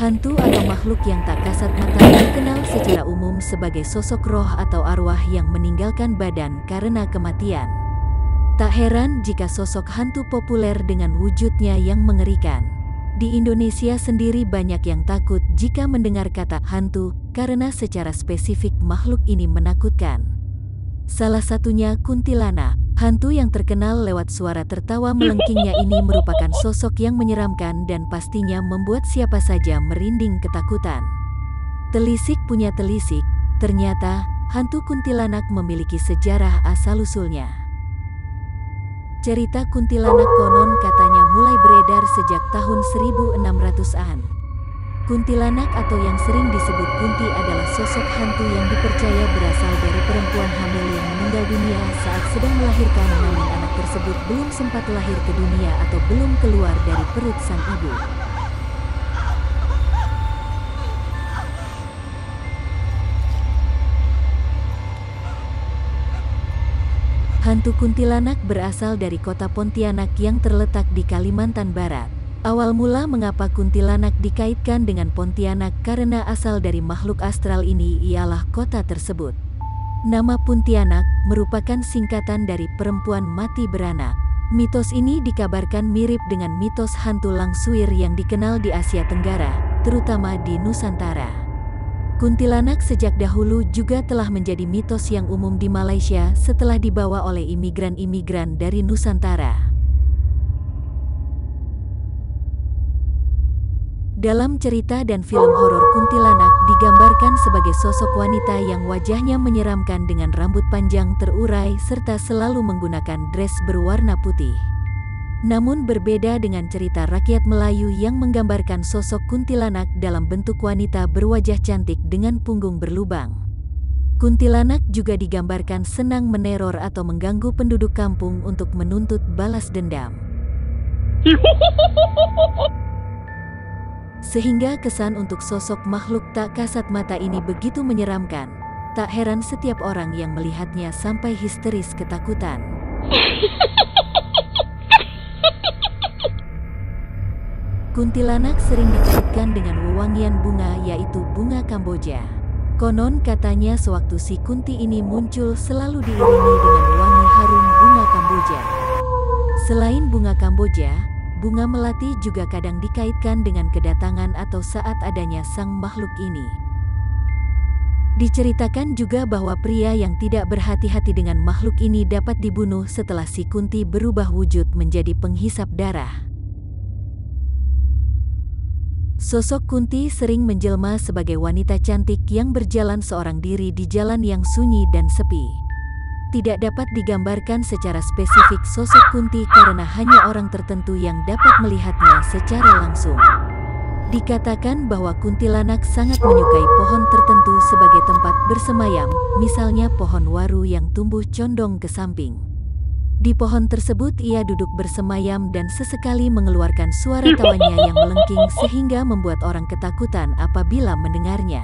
Hantu atau makhluk yang tak kasat mata dikenal secara umum sebagai sosok roh atau arwah yang meninggalkan badan karena kematian. Tak heran jika sosok hantu populer dengan wujudnya yang mengerikan. Di Indonesia sendiri banyak yang takut jika mendengar kata hantu karena secara spesifik makhluk ini menakutkan. Salah satunya kuntilanak. Hantu yang terkenal lewat suara tertawa melengkingnya ini merupakan sosok yang menyeramkan dan pastinya membuat siapa saja merinding ketakutan. Telisik punya telisik, ternyata hantu kuntilanak memiliki sejarah asal-usulnya. Cerita kuntilanak konon katanya mulai beredar sejak tahun 1600-an. Kuntilanak atau yang sering disebut kunti adalah sosok hantu yang dipercaya berasal dari perempuan hamil yang meninggal dunia saat sedang melahirkan, namun anak tersebut belum sempat lahir ke dunia atau belum keluar dari perut sang ibu. Hantu kuntilanak berasal dari kota Pontianak yang terletak di Kalimantan Barat. Awal mula mengapa kuntilanak dikaitkan dengan Pontianak karena asal dari makhluk astral ini ialah kota tersebut. Nama Pontianak merupakan singkatan dari perempuan mati beranak. Mitos ini dikabarkan mirip dengan mitos hantu Langsuir yang dikenal di Asia Tenggara, terutama di Nusantara. Kuntilanak sejak dahulu juga telah menjadi mitos yang umum di Malaysia setelah dibawa oleh imigran-imigran dari Nusantara. Dalam cerita dan film horor, kuntilanak digambarkan sebagai sosok wanita yang wajahnya menyeramkan dengan rambut panjang terurai serta selalu menggunakan dress berwarna putih. Namun berbeda dengan cerita rakyat Melayu yang menggambarkan sosok kuntilanak dalam bentuk wanita berwajah cantik dengan punggung berlubang. Kuntilanak juga digambarkan senang meneror atau mengganggu penduduk kampung untuk menuntut balas dendam. Sehingga kesan untuk sosok makhluk tak kasat mata ini begitu menyeramkan. Tak heran setiap orang yang melihatnya sampai histeris ketakutan. Kuntilanak sering dikaitkan dengan wewangian bunga, yaitu bunga Kamboja. Konon katanya sewaktu si Kunti ini muncul selalu diiringi dengan wangi harum bunga Kamboja. Selain bunga Kamboja, bunga melati juga kadang dikaitkan dengan kedatangan atau saat adanya sang makhluk ini. Diceritakan juga bahwa pria yang tidak berhati-hati dengan makhluk ini dapat dibunuh setelah si Kunti berubah wujud menjadi penghisap darah. Sosok Kunti sering menjelma sebagai wanita cantik yang berjalan seorang diri di jalan yang sunyi dan sepi. Tidak dapat digambarkan secara spesifik sosok Kunti karena hanya orang tertentu yang dapat melihatnya secara langsung. Dikatakan bahwa kuntilanak sangat menyukai pohon tertentu sebagai tempat bersemayam, misalnya pohon waru yang tumbuh condong ke samping. Di pohon tersebut ia duduk bersemayam dan sesekali mengeluarkan suara tawanya yang melengking sehingga membuat orang ketakutan apabila mendengarnya.